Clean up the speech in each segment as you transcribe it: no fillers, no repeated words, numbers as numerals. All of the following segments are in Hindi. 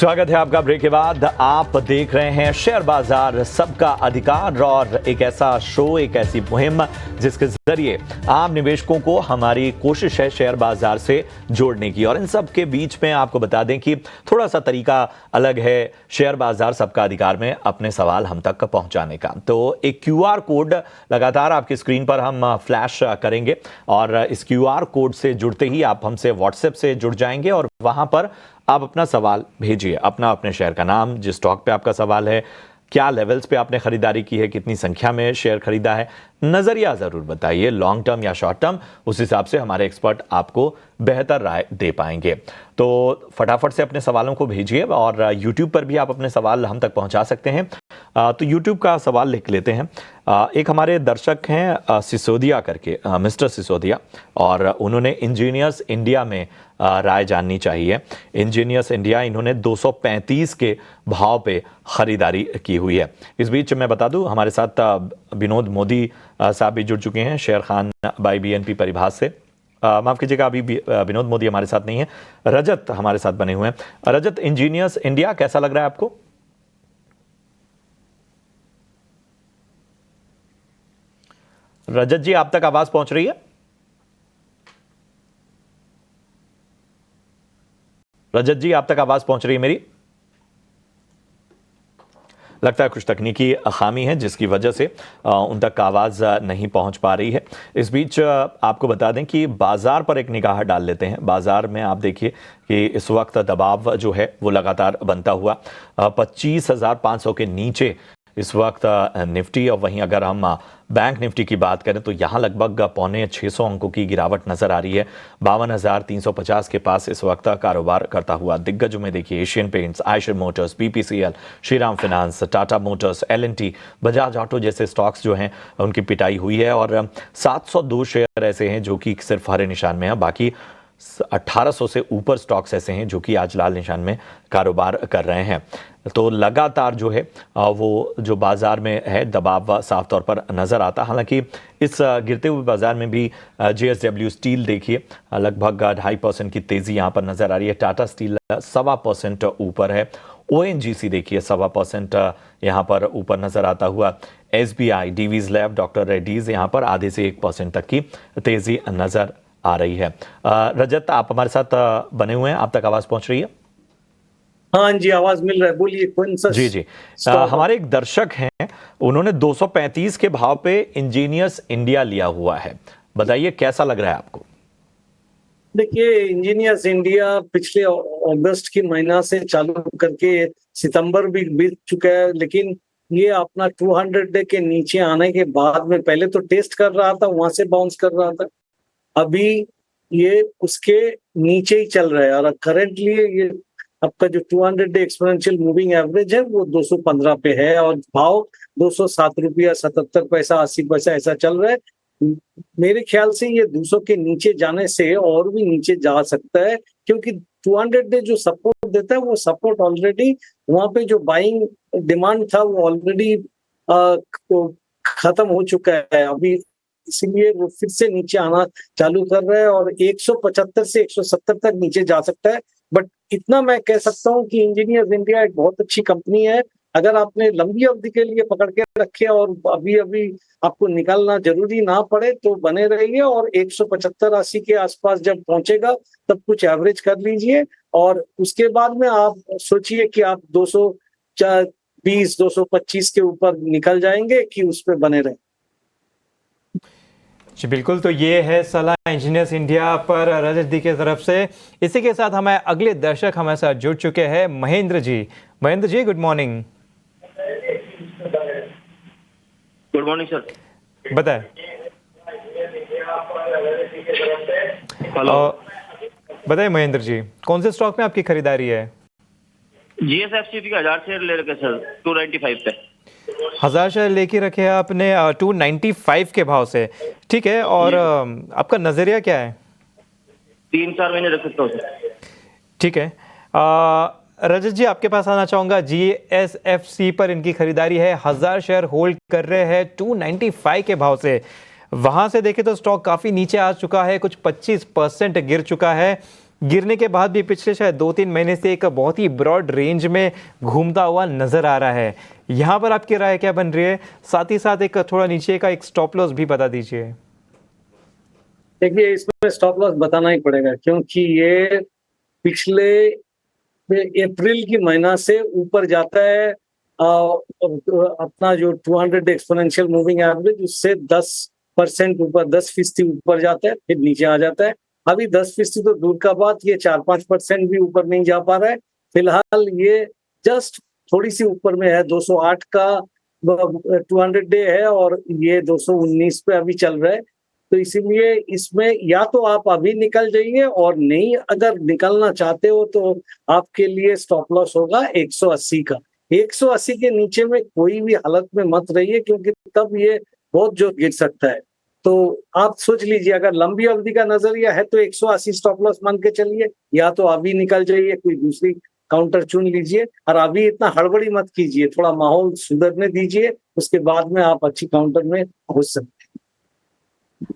स्वागत है आपका ब्रेक के बाद। आप देख रहे हैं शेयर बाजार सबका अधिकार, और एक ऐसा शो, एक ऐसी मुहिम जिसके जरिए आम निवेशकों को हमारी कोशिश है शेयर बाजार से जोड़ने की। और इन सब के बीच में आपको बता दें कि थोड़ा सा तरीका अलग है शेयर बाजार सबका अधिकार में अपने सवाल हम तक पहुंचाने का। तो एक QR कोड लगातार आपकी स्क्रीन पर हम फ्लैश करेंगे, और इस QR कोड से जुड़ते ही आप हमसे व्हाट्सएप से जुड़ जाएंगे, और वहां पर आप अपना सवाल भेजिए, अपने शेयर का नाम, जिस स्टॉक पे आपका सवाल है, क्या लेवल्स पे आपने खरीदारी की है, कितनी संख्या में शेयर खरीदा है, नजरिया जरूर बताइए, लॉन्ग टर्म या शॉर्ट टर्म। उस हिसाब से हमारे एक्सपर्ट आपको बेहतर राय दे पाएंगे। तो फटाफट से अपने सवालों को भेजिए, और YouTube पर भी आप अपने सवाल हम तक पहुंचा सकते हैं। तो YouTube का सवाल लिख लेते हैं। एक हमारे दर्शक हैं सिसोदिया करके, मिस्टर सिसोदिया, और उन्होंने इंजीनियर्स इंडिया में राय जाननी चाहिए। इंजीनियर्स इंडिया इन्होंने 235 के भाव पे खरीदारी की हुई है। इस बीच मैं बता दूं, हमारे साथ विनोद मोदी साहब भी जुड़ चुके हैं, शेर खान बाई BNP परिभाष से। माफ कीजिएगा, अभी विनोद मोदी हमारे साथ नहीं है, रजत हमारे साथ बने हुए हैं। रजत, इंजीनियर्स इंडिया कैसा लग रहा है आपको? रजत जी, आप तक आवाज पहुंच रही है? रजत जी, आप तक आवाज पहुंच रही है मेरी? लगता है कुछ तकनीकी खामी है जिसकी वजह से उन तक आवाज़ नहीं पहुंच पा रही है। इस बीच आपको बता दें कि बाज़ार पर एक निगाह डाल लेते हैं। बाज़ार में आप देखिए कि इस वक्त दबाव जो है वो लगातार बनता हुआ 25,500 के नीचे इस वक्त निफ्टी, और वहीं अगर हम बैंक निफ्टी की बात करें तो यहाँ लगभग 650 अंकों की गिरावट नजर आ रही है। 52,350 के पास इस वक्त कारोबार करता हुआ। दिग्गजों में देखिए Asian paints, Eicher Motors, BPCL, Shriram finance, Tata Motors, L&T, Bajaj auto जैसे स्टॉक्स जो हैं उनकी पिटाई हुई है, और 702 शेयर ऐसे हैं जो कि सिर्फ हरे निशान में है। बाकी 1800 से ऊपर स्टॉक्स ऐसे हैं जो कि आज लाल निशान में कारोबार कर रहे हैं। तो लगातार जो है वो जो बाजार में है दबाव साफ तौर पर नजर आता। हालांकि इस गिरते हुए बाजार में भी JSW स्टील देखिए लगभग 2.5% की तेजी यहां पर नजर आ रही है। टाटा स्टील 1.25% ऊपर है। ONGC देखिए 1.25% यहां पर ऊपर नजर आता हुआ। SBI, Divi's lab, doctor Reddy's यहां पर आधे से 1% तक की तेजी नजर आ रही है। रजत, आप हमारे साथ बने हुए हैं, आप तक आवाज पहुंच रही है? हाँ जी, आवाज मिल रहा है, बोलिए। कौन सा? जी। हमारे एक दर्शक हैं, उन्होंने 235 के भाव पे इंजीनियर्स इंडिया लिया हुआ है। बताइए कैसा लग रहा है आपको? देखिए, इंजीनियर्स इंडिया पिछले अगस्त की महीना से चालू करके सितंबर भी बीत चुका है, लेकिन ये अपना 200 डे के नीचे आने के बाद में पहले तो टेस्ट कर रहा था, वहां से बाउंस कर रहा था। अभी ये उसके नीचे ही चल रहा है, और करंटली ये आपका जो 200 डे एक्सपोनेंशियल मूविंग एवरेज है वो 215 पे है, और भाव 207 रुपया 77 पैसा 80 पैसा ऐसा चल रहा है। मेरे ख्याल से ये 200 के नीचे जाने से और भी नीचे जा सकता है, क्योंकि 200 डे जो सपोर्ट देता है वो सपोर्ट ऑलरेडी वहां पे जो बाइंग डिमांड था वो ऑलरेडी खत्म हो चुका है अभी, इसलिए वो फिर से नीचे आना चालू कर रहा है, और 175 से 170 तक नीचे जा सकता है। बट इतना मैं कह सकता हूँ कि इंजीनियर्स इंडिया एक बहुत अच्छी कंपनी है। अगर आपने लंबी अवधि के लिए पकड़ के रखे और अभी अभी आपको निकालना जरूरी ना पड़े तो बने रहिए, और 175-80 के आसपास जब पहुंचेगा तब कुछ एवरेज कर लीजिए, और उसके बाद में आप सोचिए कि आप 220, 225 के ऊपर निकल जाएंगे कि उस पर बने रहें। जी बिल्कुल, तो ये है सलाह इंजीनियर्स इंडिया पर रजत दी की तरफ से। इसी के साथ हमें अगले दर्शक हमारे साथ जुड़ चुके हैं, Mahendra ji. Mahendra ji, good morning. Good morning sir, बताएं। हेलो, बताइए महेंद्र जी, कौन से स्टॉक में आपकी खरीदारी है? GSFC का 1000 शेयर ले रखे सर 295 पे। 1000 शेयर लेके रखे हैं आपने 295 के भाव से, ठीक है। और आपका नजरिया क्या है? 3-4 महीने रख सकता हूँ सर। ठीक है। रजत जी, आपके पास आना चाहूंगा। GSFC पर इनकी खरीदारी है, 1000 शेयर होल्ड कर रहे हैं 295 के भाव से। वहां से देखें तो स्टॉक काफी नीचे आ चुका है, कुछ 25% गिर चुका है। गिरने के बाद भी पिछले शायद 2-3 महीने से एक बहुत ही ब्रॉड रेंज में घूमता हुआ नजर आ रहा है। यहाँ पर आपकी राय क्या बन रही है? साथ ही साथ एक थोड़ा नीचे का एक स्टॉप लॉस भी बता दीजिए। देखिए, इसमें स्टॉप लॉस बताना ही पड़ेगा क्योंकि ये पिछले अप्रैल की महीना से ऊपर जाता है। अपना जो 200 एक्सपोनेंशियल मूविंग एवरेज उससे 10% ऊपर, 10% ऊपर जाता है, फिर नीचे आ जाता है। अभी 10% तो दूर का बात, ये 4-5% भी ऊपर नहीं जा पा रहा है। फिलहाल ये जस्ट थोड़ी सी ऊपर में है, 208 का 200 डे है और ये 219 पे अभी चल रहा है। तो इसीलिए इसमें या तो आप अभी निकल जाइए, और नहीं अगर निकलना चाहते हो तो आपके लिए स्टॉप लॉस होगा 180 का। 180 के नीचे में कोई भी हालत में मत रहिए क्योंकि तब ये बहुत जोर गिर सकता है। तो आप सोच लीजिए, अगर लंबी अवधि का नजरिया है तो 180 स्टॉप लॉस मान के चलिए, या तो अभी निकल जाइए, कोई दूसरी काउंटर चुन लीजिए। और अभी इतना हड़बड़ी मत कीजिए, थोड़ा माहौल सुधरने दीजिए, उसके बाद में आप अच्छी काउंटर में घुस सकते हैं।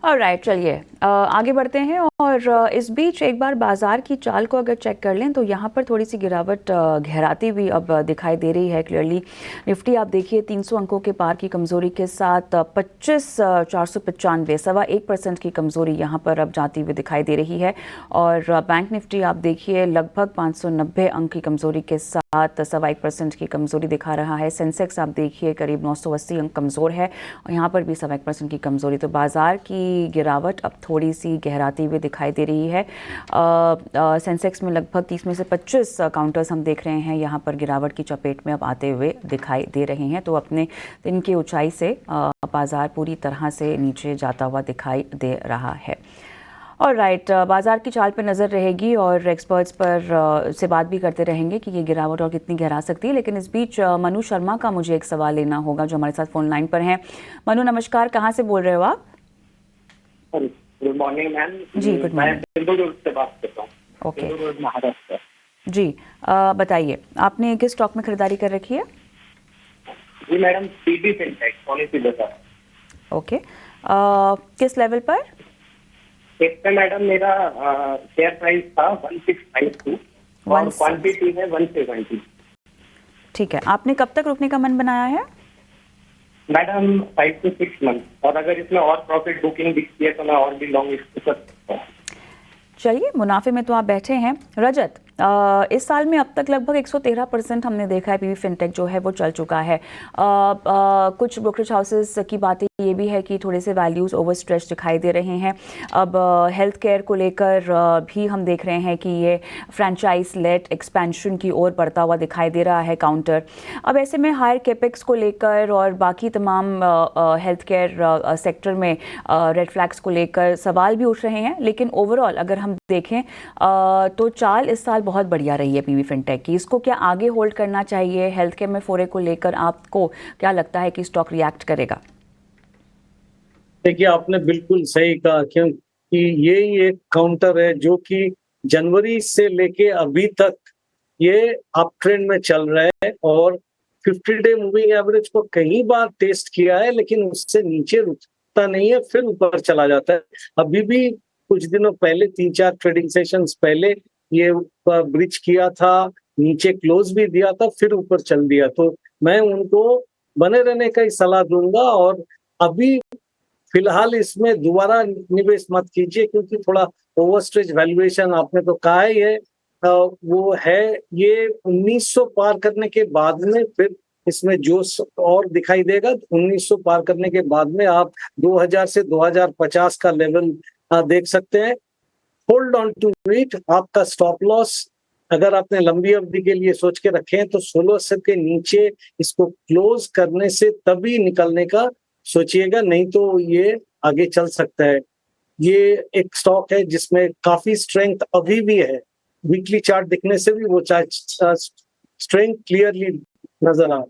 ऑलराइट, चलिए आगे बढ़ते हैं। और इस बीच एक बार बाजार की चाल को अगर चेक कर लें तो यहाँ पर थोड़ी सी गिरावट गहराती भी अब दिखाई दे रही है क्लियरली। निफ्टी आप देखिए 300 अंकों के पार की कमजोरी के साथ 25,495, 1% की कमजोरी यहाँ पर अब जाती हुई दिखाई दे रही है। और बैंक निफ्टी आप देखिए लगभग 590 अंक की कमजोरी के साथ 1% की कमजोरी दिखा रहा है। सेंसेक्स आप देखिए करीब 980 अंक कमजोर है और यहाँ पर भी 1% की कमजोरी। तो बाजार की गिरावट अब थोड़ी सी गहराती हुई दिखाई दे रही है। सेंसेक्स में लगभग 30 में से 25 काउंटर्स हम देख रहे हैं यहाँ पर गिरावट की चपेट में अब आते हुए दिखाई दे रहे हैं। तो अपने दिन की ऊंचाई से बाजार पूरी तरह से नीचे जाता हुआ दिखाई दे रहा है। ऑलराइट, बाजार की चाल पर नज़र रहेगी और एक्सपर्ट्स पर से बात भी करते रहेंगे कि ये गिरावट और कितनी गहरा सकती है। लेकिन इस बीच मनु शर्मा का मुझे एक सवाल लेना होगा जो हमारे साथ फोन लाइन पर हैं। मनु नमस्कार, कहाँ से बोल रहे हो आप? Good morning ma'am. जी गुड मॉर्निंग। मैं बेंगलुरु से बात कर रहा हूँ। ओके, बेंगलुरु महाराष्ट्र। जी बताइए आपने किस स्टॉक में खरीदारी कर रखी है? जी मैडम, पीबी फिनटेक पॉलिसी बाजार। ओके, किस लेवल पर? एक पे मैडम मेरा शेयर प्राइस था 1652 और क्वांटिटी है 170। ठीक है, आपने कब तक रुकने का मन बनाया है? मैडम 5 to 6 मंथ, और अगर इसमें और प्रॉफिट बुकिंग दिखती है तो मैं और भी लॉन्ग इसको कर सकता हूँ। चलिए, मुनाफे में तो आप बैठे हैं। रजत, इस साल में अब तक लगभग 113% हमने देखा है पीवी फिनटेक जो है वो चल चुका है। कुछ ब्रोकरेज हाउसेस की बातें ये भी है कि थोड़े से वैल्यूज ओवर स्ट्रेच दिखाई दे रहे हैं। अब हेल्थ केयर को लेकर भी हम देख रहे हैं कि ये फ्रेंचाइज लेट एक्सपेंशन की ओर बढ़ता हुआ दिखाई दे रहा है काउंटर। अब ऐसे में हायर कैपेक्स को लेकर और बाकी तमाम हेल्थ केयर सेक्टर में रेड फ्लैग्स को लेकर सवाल भी उठ रहे हैं। लेकिन ओवरऑल अगर हम देखें तो चाल इस साल बहुत बढ़िया रही है पीवी फिनटेक की। इसको क्या आगे होल्ड करना चाहिए? हेल्थ केयर में फोरे को लेकर आपको क्या लगता है कि स्टॉक रिएक्ट करेगा? देखिए, आपने बिल्कुल सही कहा क्योंकि ये एक काउंटर है जो कि जनवरी से लेके अभी तक ये अप ट्रेंड में चल रहा है और 50 डे मूविंग एवरेज को कई बार टेस्ट किया है लेकिन उससे नीचे रुकता नहीं है, फिर ऊपर चला जाता है। अभी भी कुछ दिनों पहले 3-4 ट्रेडिंग सेशंस पहले ये ब्रिज किया था, नीचे क्लोज भी दिया था, फिर ऊपर चल दिया। तो मैं उनको बने रहने का ही सलाह दूंगा और अभी फिलहाल इसमें दोबारा निवेश मत कीजिए क्योंकि थोड़ा ओवरस्ट्रेच वैल्यूएशन आपने तो कहा है ये वो है। ये 1900 पार करने के बाद में फिर इसमें जोश और दिखाई देगा। 1900 पार करने के बाद में आप 2000 से 2050 का लेवल देख सकते हैं। Hold on to it. आपका स्टॉप लॉस अगर आपने लंबी अवधि के लिए सोच के रखे हैं तो 1600 के नीचे इसको क्लोज करने से तभी निकलने का सोचिएगा, नहीं तो ये आगे चल सकता है। ये एक स्टॉक है जिसमें काफी स्ट्रेंथ अभी भी है। वीकली चार्ट दिखने से भी वो स्ट्रेंथ क्लियरली नजर आ।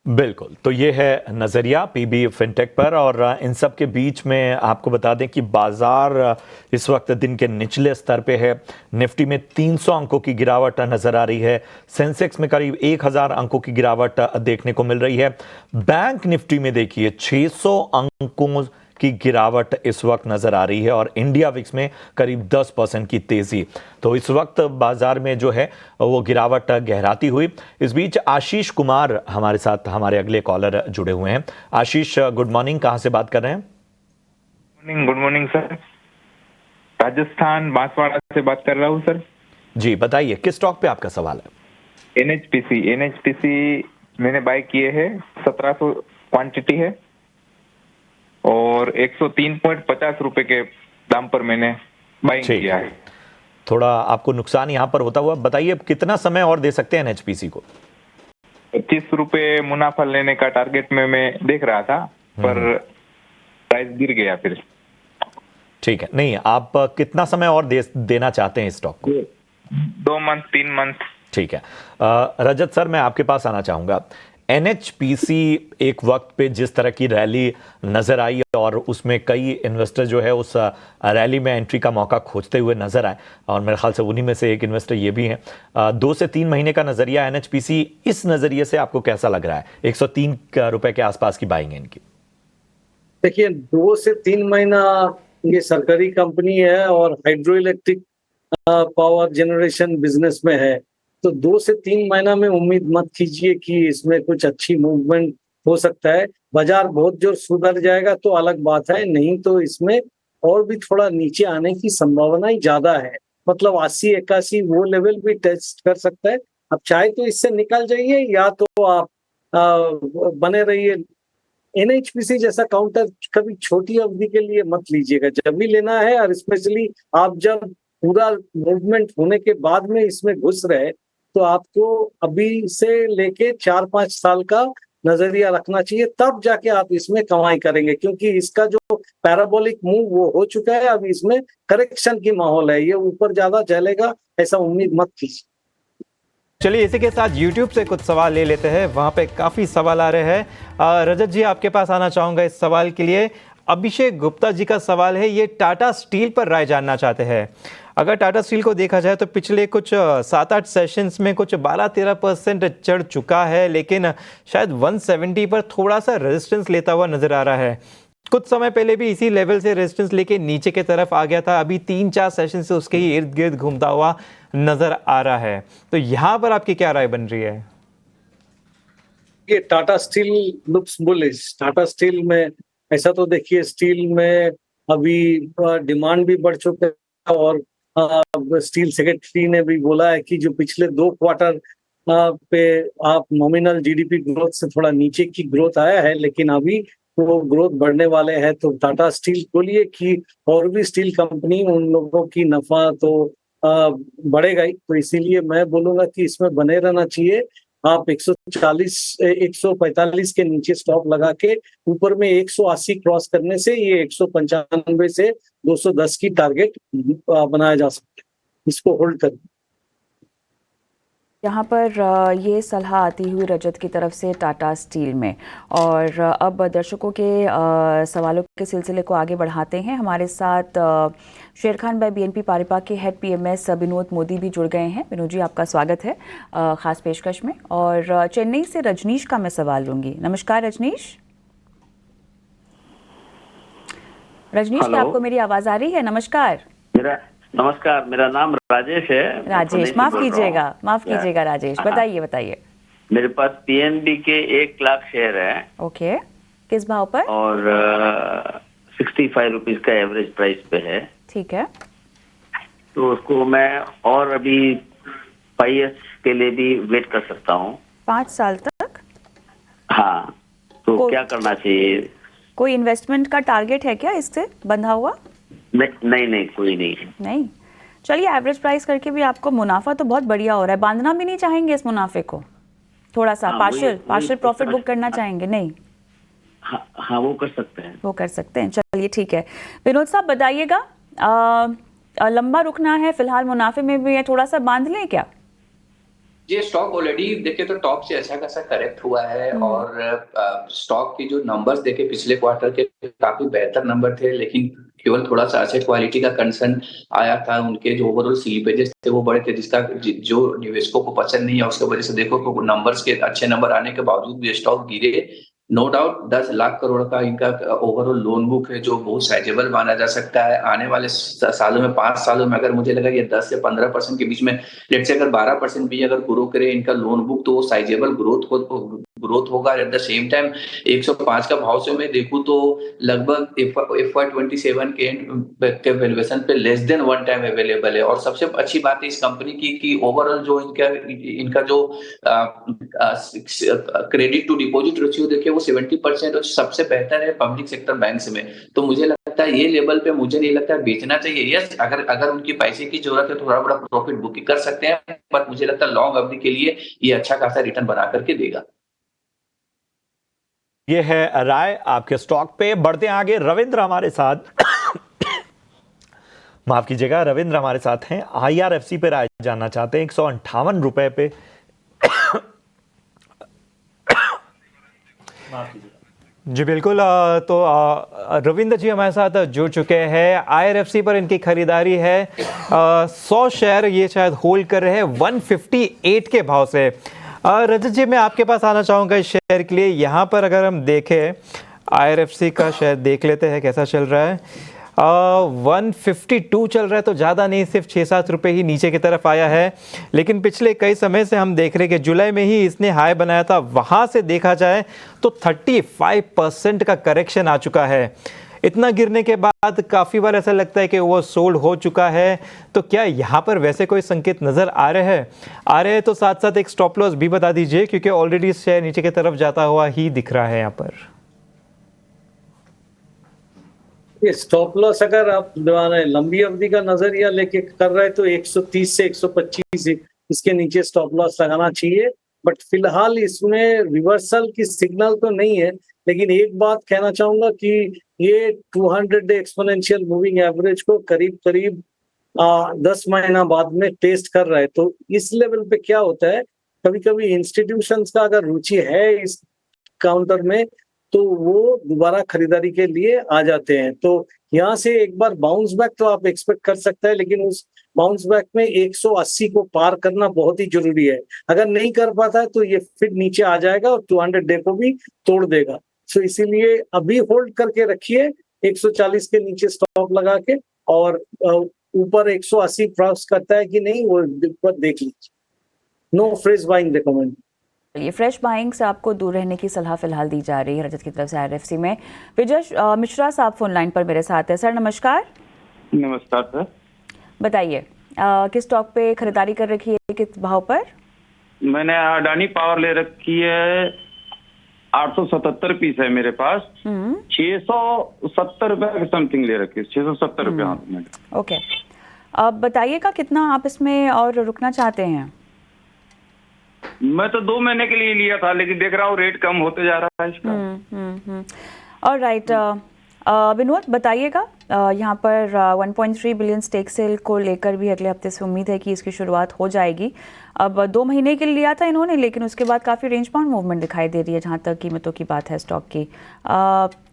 बिल्कुल, तो ये है नज़रिया पीबी फिनटेक पर। और इन सब के बीच में आपको बता दें कि बाजार इस वक्त दिन के निचले स्तर पे है। निफ्टी में 300 अंकों की गिरावट नज़र आ रही है। सेंसेक्स में करीब 1000 अंकों की गिरावट देखने को मिल रही है। बैंक निफ्टी में देखिए 600 अंकों की गिरावट इस वक्त नजर आ रही है और इंडिया विक्स में करीब 10% की तेजी। तो इस वक्त बाजार में जो है वो गिरावट गहराती हुई। इस बीच आशीष कुमार हमारे साथ, हमारे अगले कॉलर जुड़े हुए हैं। आशीष, गुड मॉर्निंग, कहां से बात कर रहे हैं? Good morning sir, Rajasthan Banswara से बात कर रहा हूँ सर। जी बताइए, किस स्टॉक पे आपका सवाल है? एनएचपीसी मैंने बाय किए हैं, 1700 क्वांटिटी है और 103.50 रुपए के दाम पर मैंने बाइंग किया है। थोड़ा आपको नुकसान यहाँ पर होता हुआ, बताइए कितना समय और दे सकते हैं एनएचपीसी को? 25 रुपए मुनाफा लेने का टारगेट में मैं देख रहा था, पर प्राइस गिर गया फिर। ठीक है, नहीं आप कितना समय और देना चाहते हैं इस स्टॉक को? 2 मंथ 3 मंथ। ठीक है, रजत सर मैं आपके पास आना चाहूंगा। एनएचपीसी एक वक्त पे जिस तरह की रैली नजर आई और उसमें कई इन्वेस्टर जो है उस रैली में एंट्री का मौका खोजते हुए नजर आए और मेरे ख्याल से उन्हीं में से एक इन्वेस्टर ये भी हैं। 2 से 3 महीने का नजरिया एनएचपीसी, इस नजरिए से आपको कैसा लग रहा है? 103 रुपए के आसपास की बाइंग है इनकी। देखिए 2 से 3 महीना ये सरकारी कंपनी है और hydro electric power generation business में है, तो 2 से 3 महीना में उम्मीद मत कीजिए कि इसमें कुछ अच्छी मूवमेंट हो सकता है। बाजार बहुत जोर सुधर जाएगा तो अलग बात है, नहीं तो इसमें और भी थोड़ा नीचे आने की संभावना ही ज्यादा है। मतलब 80-81 वो लेवल भी टेस्ट कर सकता है। अब चाहे तो इससे निकल जाइए या तो आप बने रहिए। एनएचपीसी जैसा काउंटर कभी छोटी अवधि के लिए मत लीजिएगा, जब भी लेना है और स्पेशली आप जब पूरा मूवमेंट होने के बाद में इसमें घुस रहे तो आपको अभी से लेके 4-5 साल का नजरिया रखना चाहिए, तब जाके आप इसमें कमाई करेंगे, क्योंकि इसका जो पैराबोलिक मूव वो हो चुका है। अब इसमें करेक्शन की माहौल है, ये ऊपर ज्यादा चलेगा ऐसा उम्मीद मत कीजिए। चलिए इसी के साथ YouTube से कुछ सवाल ले लेते हैं, वहाँ पे काफ़ी सवाल आ रहे हैं। रजत जी आपके पास आना चाहूँगा इस सवाल के लिए। अभिषेक गुप्ता जी का सवाल है, ये टाटा स्टील पर राय जानना चाहते हैं। अगर टाटा स्टील को देखा जाए तो पिछले कुछ 7-8 सेशंस में कुछ 12-13% चढ़ चुका है, लेकिन शायद 170 पर थोड़ा सा रेजिस्टेंस लेता हुआ नजर आ रहा है। कुछ समय पहले भी इसी लेवल से रेजिस्टेंस लेके नीचे की तरफ आ गया था, अभी 3-4 सेशन से उसके ही इर्द गिर्द घूमता हुआ नजर आ रहा है। तो यहाँ पर आपकी क्या राय बन रही है? ये Tata steel looks bullish. Tata steel में ऐसा तो देखिए, स्टील में अभी डिमांड भी बढ़ चुका है और स्टील सेक्रेटरी ने भी बोला है कि जो पिछले 2 क्वार्टर पे आप नॉमिनल जीडीपी ग्रोथ से थोड़ा नीचे की ग्रोथ आया है, लेकिन अभी वो ग्रोथ बढ़ने वाले हैं। तो टाटा स्टील बोलिए कि और भी स्टील कंपनी, उन लोगों की नफा तो बढ़ेगा ही। तो इसीलिए मैं बोलूंगा कि इसमें बने रहना चाहिए। आप 145 के नीचे स्टॉप लगा के ऊपर में 180 क्रॉस करने से ये 195 से 210 की टारगेट बनाया जा सकता है। इसको होल्ड कर। यहाँ पर ये सलाह आती हुई रजत की तरफ से टाटा स्टील में। और अब दर्शकों के सवालों के सिलसिले को आगे बढ़ाते हैं। हमारे साथ शेर खान बाय बीएनपी पारिपा के हेड पीएमएस विनोद मोदी भी जुड़ गए हैं। विनोद जी आपका स्वागत है खास पेशकश में। और चेन्नई से रजनीश का मैं सवाल लूंगी। नमस्कार रजनीश। रजनीश, क्या आपको मेरी आवाज आ रही है? नमस्कार। नमस्कार, मेरा नाम राजेश है। राजेश, माफ कीजिएगा राजेश, बताइए। मेरे पास पीएनबी के 1 लाख शेयर है। ओके, किस भाव पर? और 65 रुपीज का एवरेज प्राइस पे है। ठीक है, तो उसको मैं और अभी 5 years के लिए भी वेट कर सकता हूँ। 5 साल तक? हाँ, तो क्या करना चाहिए? कोई इन्वेस्टमेंट का टारगेट है क्या इससे बंधा हुआ? नहीं, कोई नहीं। चलिए, एवरेज प्राइस करके भी आपको मुनाफा तो बहुत बढ़िया हो रहा है। बांधना भी नहीं चाहेंगे इस मुनाफे को? थोड़ा सा पार्शियल प्रॉफिट बुक करना चाहेंगे? नहीं, हाँ वो कर सकते हैं। चलिए ठीक है। विनोद साहब बताइएगा, लंबा रुकना है फिलहाल, मुनाफे में भी है, थोड़ा सा बांध लें क्या? ये स्टॉक ऑलरेडी देखे तो टॉप से अच्छा खासा करेक्ट हुआ है और स्टॉक के जो नंबर्स देखे पिछले क्वार्टर के काफी बेहतर नंबर थे, लेकिन केवल थोड़ा सा अच्छे क्वालिटी का कंसर्न आया था। उनके जो ओवरऑल स्लीपेजेस थे वो बड़े थे, जिसका जो निवेशकों को पसंद नहीं है। उसके वजह से देखो तो नंबर्स के अच्छे नंबर आने के बावजूद भी स्टॉक गिरे। नो डाउट 10 लाख करोड़ का इनका ओवरऑल लोन बुक है जो बहुत साइजेबल माना जा सकता है। आने वाले सालों में 5 सालों में अगर मुझे लगा ये 10 से 15% के बीच में, लेट्स से अगर 12% भी अगर ग्रो करे इनका लोन बुक, तो वो साइजेबल ग्रोथ होगा। एट द सेम टाइम 105 का भाव से मैं देखूं तो लगभग FY27 के वैल्यूएशन पे लेस देन 1 टाइम अवेलेबल है। और सबसे अच्छी बात है इस कंपनी की कि ओवरऑल जो इनका जो क्रेडिट टू डिपॉजिट रेशियो देखिए वो 70% और सबसे बेहतर है पब्लिक सेक्टर बैंक्स में। तो मुझे लगता है ये लेवल पे मुझे नहीं लगता बेचना चाहिए। यस, अगर उनकी पैसे की जरूरत है तो थोड़ा बड़ा प्रॉफिट बुकिंग कर सकते हैं, बट मुझे लगता है लॉन्ग अवधि के लिए ये अच्छा खासा रिटर्न बना करके देगा। ये है राय आपके स्टॉक पे। बढ़ते हैं आगे। रविंद्र हमारे साथ माफ कीजिएगा, रविंद्र हमारे साथ हैं, IRFC पे राय जानना चाहते हैं 158 रुपए पे। जी बिल्कुल। तो रविंद्र जी हमारे साथ जुड़ चुके हैं। IRFC पर इनकी खरीदारी है 100 शेयर, ये शायद होल्ड कर रहे हैं 158 के भाव से। रजत जी, मैं आपके पास आना चाहूँगा इस शेयर के लिए। यहाँ पर अगर हम देखें IRFC का शेयर देख लेते हैं कैसा चल रहा है। 152 चल रहा है, तो ज़्यादा नहीं, सिर्फ 6-7 रुपये ही नीचे की तरफ आया है। लेकिन पिछले कई समय से हम देख रहे हैं कि जुलाई में ही इसने हाई बनाया था, वहाँ से देखा जाए तो 35% का करेक्शन आ चुका है। इतना गिरने के बाद काफ़ी बार ऐसा लगता है कि वो सोल्ड हो चुका है। तो क्या यहाँ पर वैसे कोई संकेत नज़र आ रहे हैं? तो साथ साथ एक स्टॉप लॉस भी बता दीजिए, क्योंकि ऑलरेडी शेयर नीचे की तरफ जाता हुआ ही दिख रहा है यहाँ पर। ये स्टॉप लॉस अगर आप लंबी अवधि का नजरिया लेके कर रहे हैं तो 130 से 125 इसके नीचे स्टॉप लॉस लगाना चाहिए। बट फिलहाल इसमें रिवर्सल की सिग्नल तो नहीं है। लेकिन एक बात कहना चाहूंगा कि ये 200 डे एक्सपोनेंशियल मूविंग एवरेज को करीब करीब 10 महीना बाद में टेस्ट कर रहा है। तो इस लेवल पे क्या होता है, कभी कभी इंस्टीट्यूशंस का अगर रुचि है इस काउंटर में तो वो दोबारा खरीदारी के लिए आ जाते हैं। तो यहाँ से एक बार बाउंस बैक तो आप एक्सपेक्ट कर सकते हैं, लेकिन उस बाउंस बैक में 180 को पार करना बहुत ही जरूरी है। अगर नहीं कर पाता है तो ये फिर नीचे आ जाएगा और 200 डे को भी तोड़ देगा। सो इसीलिए अभी होल्ड करके रखिए 140 के नीचे स्टॉप लगा के, और ऊपर 180 क्रॉस करता है कि नहीं वो देख लीजिए। No fresh buying recommend. ये फ्रेश बाइंग से आपको दूर रहने की सलाह फिलहाल दी जा रही है रजत की तरफ से IRFC में। विजय मिश्रा साहब फोन लाइन पर मेरे साथ है। सर नमस्कार। नमस्कार सर। बताइए किस स्टॉक पे खरीदारी कर रखी है, किस भाव पर? मैंने अडानी पावर ले रखी है, 877 पीस है मेरे पास। 670 रुपए के समथिंग ले रखी है, 670 रुपए हाथ में। ओके, अब बताइएगा कितना आप इसमें और रुकना चाहते हैं? मैं तो 2 महीने के लिए लिया था, लेकिन देख रहा हूँ रेट कम होते जा रहा है इसका। ऑलराइट, विनोद बताइएगा यहाँ पर 1.3 बिलियन स्टेक सेल को लेकर भी अगले हफ्ते से उम्मीद है कि इसकी शुरुआत हो जाएगी। अब 2 महीने के लिए लिया था इन्होंने, लेकिन उसके बाद काफ़ी रेंज बाउंड मूवमेंट दिखाई दे रही है जहाँ तक कीमतों की बात है स्टॉक की।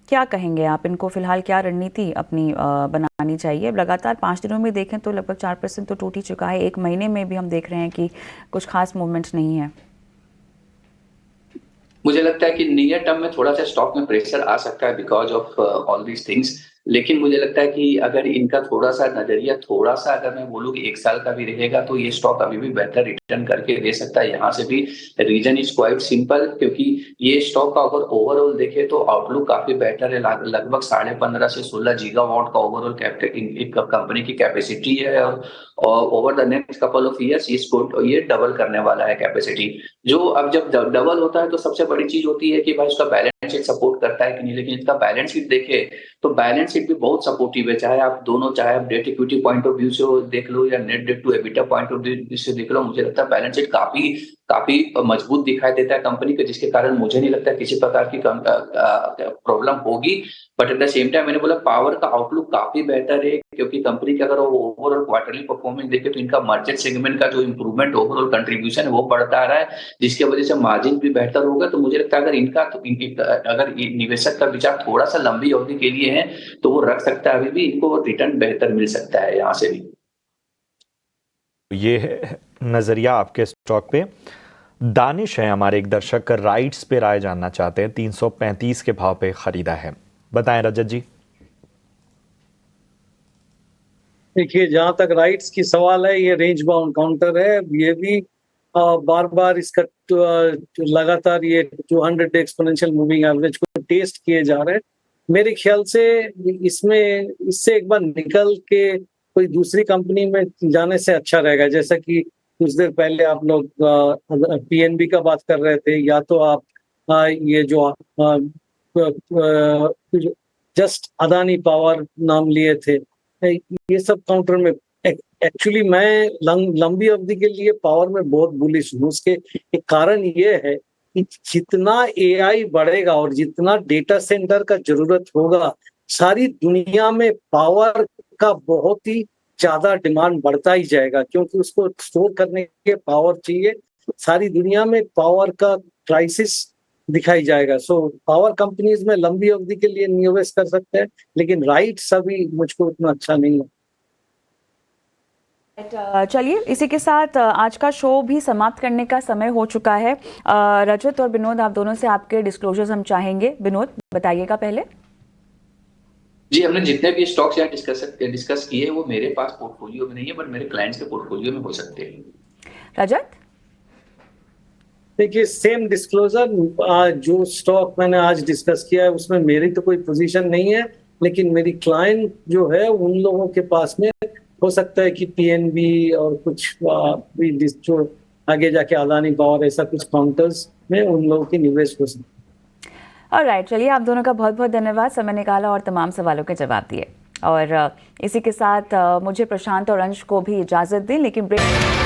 क्या कहेंगे आप, इनको फिलहाल क्या रणनीति अपनी बनानी चाहिए? लगातार 5 दिनों में देखें तो लगभग 4% तो टूट ही चुका है। 1 महीने में भी हम देख रहे हैं कि कुछ खास मूवमेंट नहीं है। मुझे लगता है कि नियर टर्म में थोड़ा सा स्टॉक में प्रेशर आ सकता है because of all these things. लेकिन मुझे लगता है कि अगर इनका थोड़ा सा नजरिया थोड़ा सा अगर मैं बोलूँ कि 1 साल का भी रहेगा तो ये स्टॉक अभी भी बेहतर रिटर्न करके दे सकता है। यहाँ से भी रीजन इज क्वाइट सिंपल, क्योंकि ये स्टॉक का अगर ओवरऑल देखे तो आउटलुक काफी बेहतर है। लगभग 15.5 से 16 गीगावाट का ओवरऑल कंपनी की कैपेसिटी है, और over the next couple of years ये डबल करने वाला है कैपेसिटी। जो अब जब डबल होता है तो सबसे बड़ी चीज होती है कि भाई उसका बैलेंस शीट सपोर्ट करता है कि नहीं। लेकिन इसका बैलेंस शीट देखे तो बैलेंस शीट भी बहुत सपोर्टिव है, चाहे आप debt equity point of view से देख लो या net debt to EBITDA point of view से देख लो। मुझे लगता है बैलेंस शीट काफी मजबूत दिखाई देता है कंपनी के, जिसके कारण मुझे नहीं लगता किसी प्रकार की प्रॉब्लम होगी। But at the same time मैंने बोला पावर का आउटलुक काफी बेहतर है, क्योंकि कंपनी के अगर वो ओवरऑल क्वार्टरली परफॉर्मेंस देखे तो इनका मर्चेंट सेगमेंट का जो इंप्रूवमेंट ओवरऑल कंट्रीब्यूशन है वो बढ़ता आ रहा है, जिसकी वजह से मार्जिन भी बेहतर होगा। तो मुझे लगता है अगर निवेशक का विचार थोड़ा सा लंबी अवधि के लिए है तो वो रख सकता है, अभी भी इनको रिटर्न बेहतर मिल सकता है यहाँ से भी। ये है नजरिया आपके स्टॉक पे। दानिश है हमारे एक दर्शक, राइट्स पे राय जानना चाहते हैं। 335 के भाव पे खरीदा है, बताएं रजत जी। देखिए, जहां तक राइट्स की सवाल है, ये रेंज बाउंड काउंटर है। ये भी बार बार इसका लगातार ये 200 डे एक्सपोनेंशियल मूविंग एवरेज को टेस्ट किए जा रहे हैं। मेरे ख्याल से इससे एक बार निकल के कोई दूसरी कंपनी में जाने से अच्छा रहेगा। जैसा कि कुछ देर पहले आप लोग पीएनबी का बात कर रहे थे, या तो आप ये जो जस्ट अदानी पावर नाम लिए थे, ये सब काउंटर में एक्चुअली मैं लंबी अवधि के लिए पावर में बहुत बुलिश हूँ। उसके एक कारण ये है कि जितना एआई बढ़ेगा और जितना डेटा सेंटर का जरूरत होगा, सारी दुनिया में पावर का बहुत ही ज्यादा डिमांड बढ़ता ही जाएगा, क्योंकि उसको स्टोर करने के पावर चाहिए। सारी दुनिया में पावर का क्राइसिस दिखाई जाएगा। सो पावर कंपनीज में लंबी अवधि के लिए निवेश कर सकते हैं, लेकिन राइट्स अभी मुझको उतना अच्छा नहीं है। चलिए, इसी के साथ आज का शो भी समाप्त करने का समय हो चुका है। रजत और विनोद, आप दोनों से आपके डिस्क्लोजर्स हम चाहेंगे। विनोद, बताइएगा पहले। जी, हमने जितने भी स्टॉक्स यहाँ डिस्कस किए वो मेरे पास पोर्टफोलियो में नहीं है, बट मेरे क्लाइंट्स के पोर्टफोलियो में हो सकते हैं। रजत, देखिए, सेम डिस्क्लोजर, जो स्टॉक मैंने आज डिस्कस किया है उसमें मेरी तो कोई पोजीशन नहीं है, लेकिन मेरी क्लाइंट जो है उन लोगों के पास में हो सकता है कि पीएनबी और कुछ जो आगे जाके अदानी पावर, ऐसा कुछ काउंटर्स में उन लोगों की निवेश हो सकती है। ऑलराइट, चलिए, आप दोनों का बहुत बहुत धन्यवाद, समय निकाला और तमाम सवालों के जवाब दिए। और इसी के साथ मुझे, प्रशांत और अंश को भी इजाज़त दें, लेकिन ब्रेक